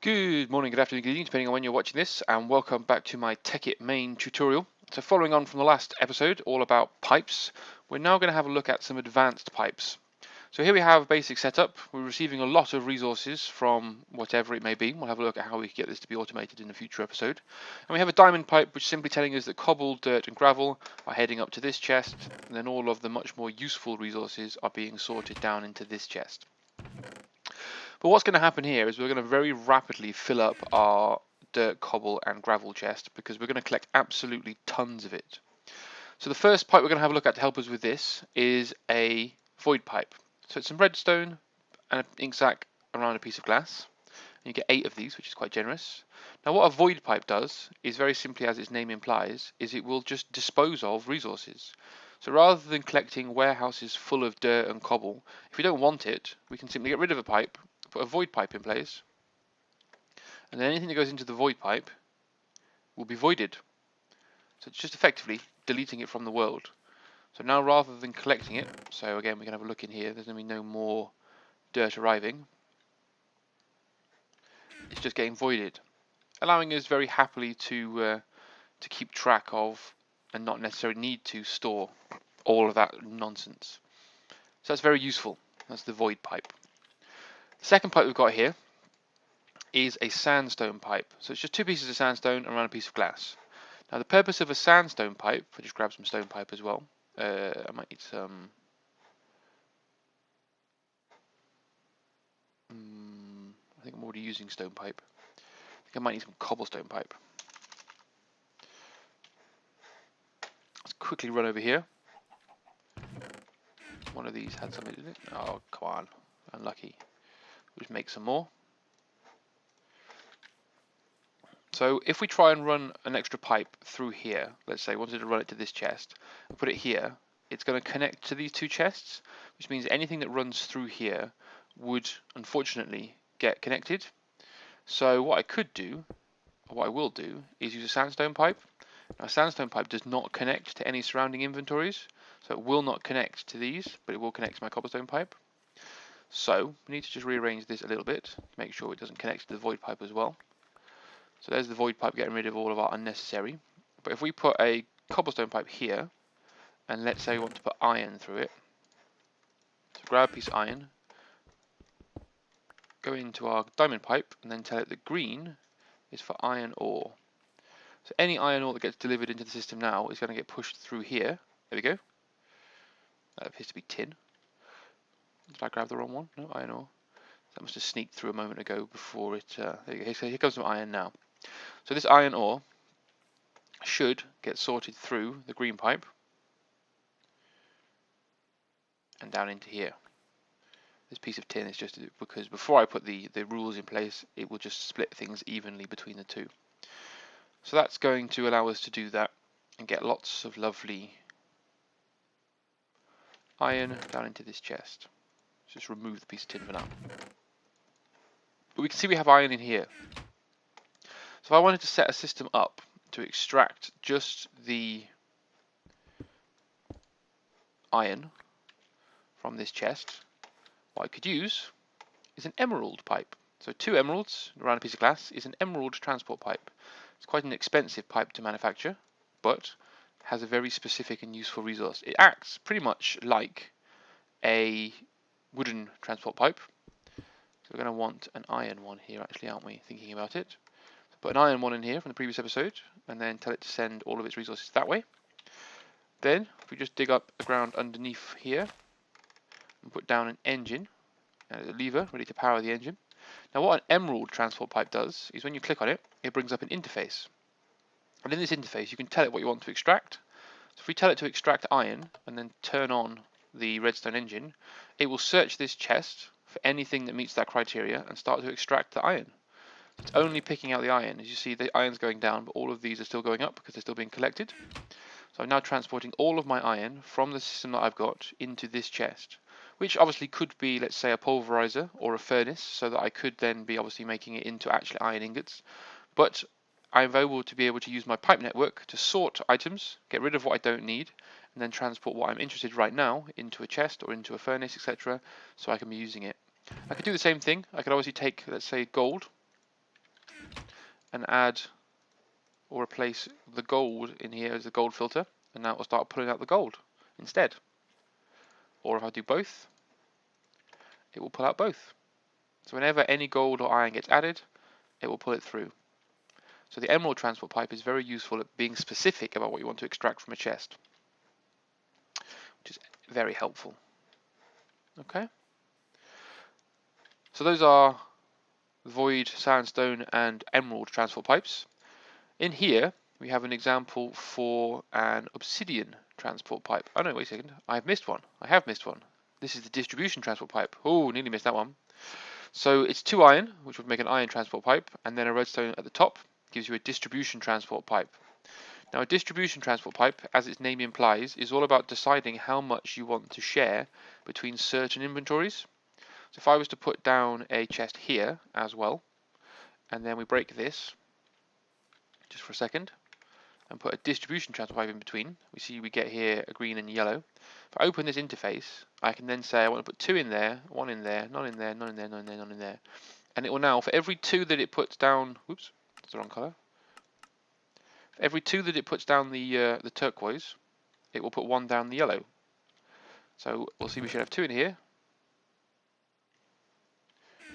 Good morning, good afternoon, good evening, depending on when you're watching this, and welcome back to my Tekkit main tutorial. So following on from the last episode, all about pipes, we're now going to have a look at some advanced pipes. So here we have a basic setup. We're receiving a lot of resources from whatever it may be. We'll have a look at how we can get this to be automated in a future episode. And we have a diamond pipe, which is simply telling us that cobble, dirt, and gravel are heading up to this chest, and then all of the much more useful resources are being sorted down into this chest. But what's going to happen here is we're going to very rapidly fill up our dirt, cobble, and gravel chest because we're going to collect absolutely tons of it. So the first pipe we're going to have a look at to help us with this is a void pipe. So it's some redstone and an ink sac around a piece of glass. And you get 8 of these, which is quite generous. Now what a void pipe does is very simply, as its name implies, is it will just dispose of resources. So rather than collecting warehouses full of dirt and cobble, if we don't want it, we can simply get rid of a pipe, put a void pipe in place, and then anything that goes into the void pipe will be voided. So it's just effectively deleting it from the world. So now rather than collecting it, so again we can have a look in here, there's going to be no more dirt arriving. It's just getting voided, allowing us very happily to keep track of and not necessarily need to store all of that nonsense. So that's very useful. That's the void pipe. The second pipe we've got here is a sandstone pipe. So it's just 2 pieces of sandstone around a piece of glass. Now the purpose of a sandstone pipe, I'll just grab some stone pipe as well. I might need some. I think I'm already using stone pipe. I think I might need some cobblestone pipe. Let's quickly run over here. One of these had something in it. Oh, come on. Unlucky. We'll just make some more. So if we try and run an extra pipe through here, let's say I wanted to run it to this chest and put it here, it's going to connect to these 2 chests, which means anything that runs through here would unfortunately get connected. So what I could do, or what I will do, is use a sandstone pipe. Now a sandstone pipe does not connect to any surrounding inventories, so it will not connect to these, but it will connect to my cobblestone pipe. So we need to just rearrange this a little bit to make sure it doesn't connect to the void pipe as well. So there's the void pipe getting rid of all of our unnecessary. But if we put a cobblestone pipe here, and let's say we want to put iron through it, so grab a piece of iron, go into our diamond pipe, and then tell it that green is for iron ore. So any iron ore that gets delivered into the system now is going to get pushed through here. There we go. That appears to be tin. Did I grab the wrong one? No, iron ore. That must have sneaked through a moment ago before it. There you go. So here comes some iron now. So this iron ore should get sorted through the green pipe and down into here. This piece of tin is just because before I put the rules in place, it will just split things evenly between the 2. So that's going to allow us to do that and get lots of lovely iron down into this chest. Let's just remove the piece of tin for now. But we can see we have iron in here. So if I wanted to set a system up to extract just the iron from this chest, what I could use is an emerald pipe. So 2 emeralds around a piece of glass is an emerald transport pipe. It's quite an expensive pipe to manufacture, but has a very specific and useful resource. It acts pretty much like a wooden transport pipe. So we're going to want an iron one here actually, aren't we, thinking about it. Put an iron one in here from the previous episode, and then tell it to send all of its resources that way. Then, if we just dig up the ground underneath here, and put down an engine, and a lever ready to power the engine. Now what an emerald transport pipe does, is when you click on it, it brings up an interface. And in this interface, you can tell it what you want to extract. So if we tell it to extract iron, and then turn on the redstone engine, it will search this chest for anything that meets that criteria, and start to extract the iron. It's only picking out the iron. As you see, the iron's going down, but all of these are still going up because they're still being collected. So I'm now transporting all of my iron from the system that I've got into this chest, which obviously could be, let's say, a pulverizer or a furnace, so that I could then be obviously making it into actually iron ingots. But I'm able to use my pipe network to sort items, get rid of what I don't need, and then transport what I'm interested right now into a chest or into a furnace, etc., so I can be using it. I could do the same thing. I could obviously take, let's say, gold, and add or replace the gold in here as a gold filter, and now it will start pulling out the gold instead. Or if I do both, it will pull out both. So whenever any gold or iron gets added, it will pull it through. So the emerald transport pipe is very useful at being specific about what you want to extract from a chest, which is very helpful. Okay. So those are void, sandstone, and emerald transport pipes. In here, we have an example for an obsidian transport pipe. Oh no, wait a second. I have missed one. This is the distribution transport pipe. Oh, nearly missed that one. So it's 2 iron, which would make an iron transport pipe, and then a redstone at the top gives you a distribution transport pipe. Now, a distribution transport pipe, as its name implies, is all about deciding how much you want to share between certain inventories. So if I was to put down a chest here as well, and then we break this just for a second, and put a distribution transport pipe in between, we see we get here a green and yellow. If I open this interface, I can then say I want to put 2 in there, 1 in there, none in there, none in there, none in there, none in there. And it will now, for every 2 that it puts down, whoops, that's the wrong colour. For every 2 that it puts down the turquoise, it will put 1 down the yellow. So we'll see we should have 2 in here,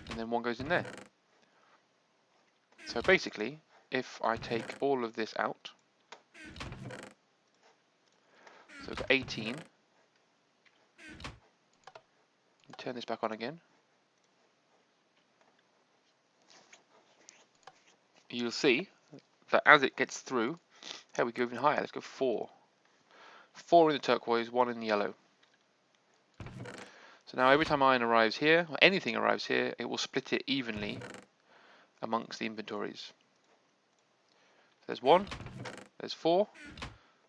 and then 1 goes in there. So basically, if I take all of this out, so we've got 18, turn this back on again, you'll see that as it gets through, here we go even higher, let's go 4. 4 in the turquoise, 1 in the yellow. So now every time iron arrives here, or anything arrives here, it will split it evenly amongst the inventories. So there's 1, there's 4,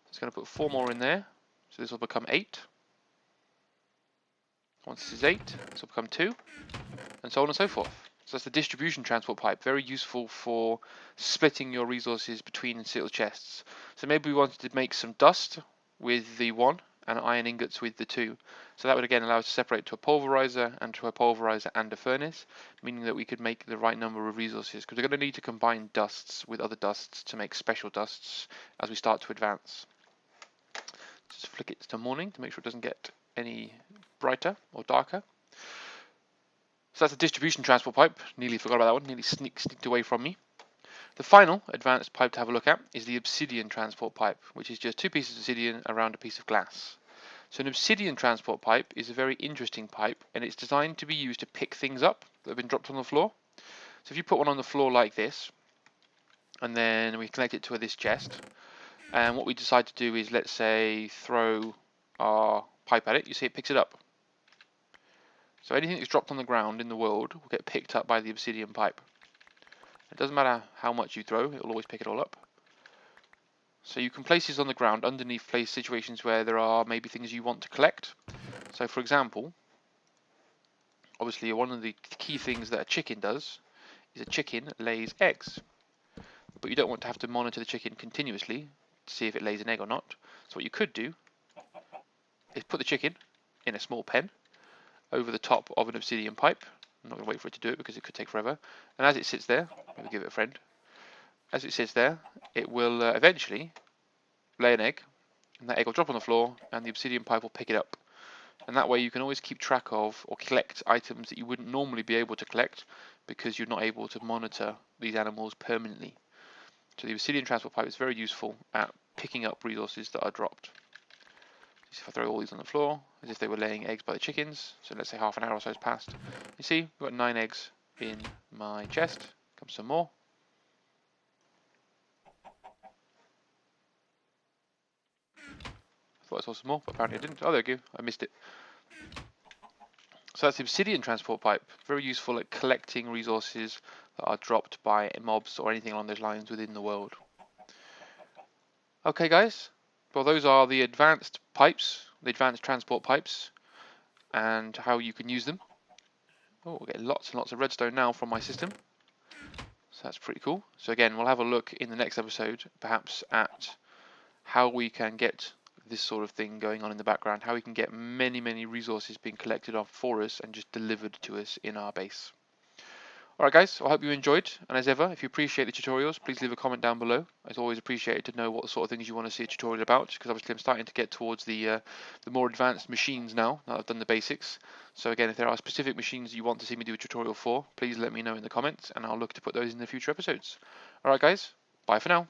it's going to put 4 more in there, so this will become 8. Once this is 8, this will become 2, and so on and so forth. So that's the distribution transport pipe, very useful for splitting your resources between sealed chests. So maybe we wanted to make some dust with the 1 and iron ingots with the 2. So that would again allow us to separate to a pulverizer and a furnace, meaning that we could make the right number of resources, because we're going to need to combine dusts with other dusts to make special dusts as we start to advance. Just flick it to morning to make sure it doesn't get any brighter or darker. So that's a distribution transport pipe. Nearly forgot about that one, nearly sneaked away from me. The final advanced pipe to have a look at is the obsidian transport pipe, which is just 2 pieces of obsidian around a piece of glass. So an obsidian transport pipe is a very interesting pipe, and it's designed to be used to pick things up that have been dropped on the floor. So if you put one on the floor like this, and then we connect it to this chest, and what we decide to do is, let's say, throw our pipe at it, you see it picks it up. So anything that's dropped on the ground in the world will get picked up by the obsidian pipe. It doesn't matter how much you throw, it will always pick it all up. So you can place these on the ground underneath place situations where there are maybe things you want to collect. So for example, obviously one of the key things that a chicken does is a chicken lays eggs. But you don't want to have to monitor the chicken continuously to see if it lays an egg or not. So what you could do is put the chicken in a small pen over the top of an obsidian pipe. I'm not going to wait for it to do it because it could take forever. And as it sits there, maybe give it a friend. As it sits there, it will eventually lay an egg, and that egg will drop on the floor, and the obsidian pipe will pick it up. And that way you can always keep track of or collect items that you wouldn't normally be able to collect because you're not able to monitor these animals permanently. So the obsidian transport pipe is very useful at picking up resources that are dropped. If I throw all these on the floor, as if they were laying eggs by the chickens, so let's say half an hour or so has passed, you see we've got 9 eggs in my chest. Comes some more. I thought I saw some more, but apparently I didn't. Oh, there we go, I missed it. So that's the obsidian transport pipe, very useful at collecting resources that are dropped by mobs or anything along those lines within the world. Okay guys, well those are the advanced pipes, the advanced transport pipes, and how you can use them. Oh, we're getting lots and lots of redstone now from my system, so that's pretty cool. So again, we'll have a look in the next episode perhaps at how we can get this sort of thing going on in the background, how we can get many resources being collected off for us and just delivered to us in our base. Alright guys, so I hope you enjoyed, and as ever, if you appreciate the tutorials, please leave a comment down below. It's always appreciated to know what sort of things you want to see a tutorial about, because obviously I'm starting to get towards the more advanced machines now that I've done the basics. So again, if there are specific machines you want to see me do a tutorial for, please let me know in the comments, and I'll look to put those in the future episodes. Alright guys, bye for now.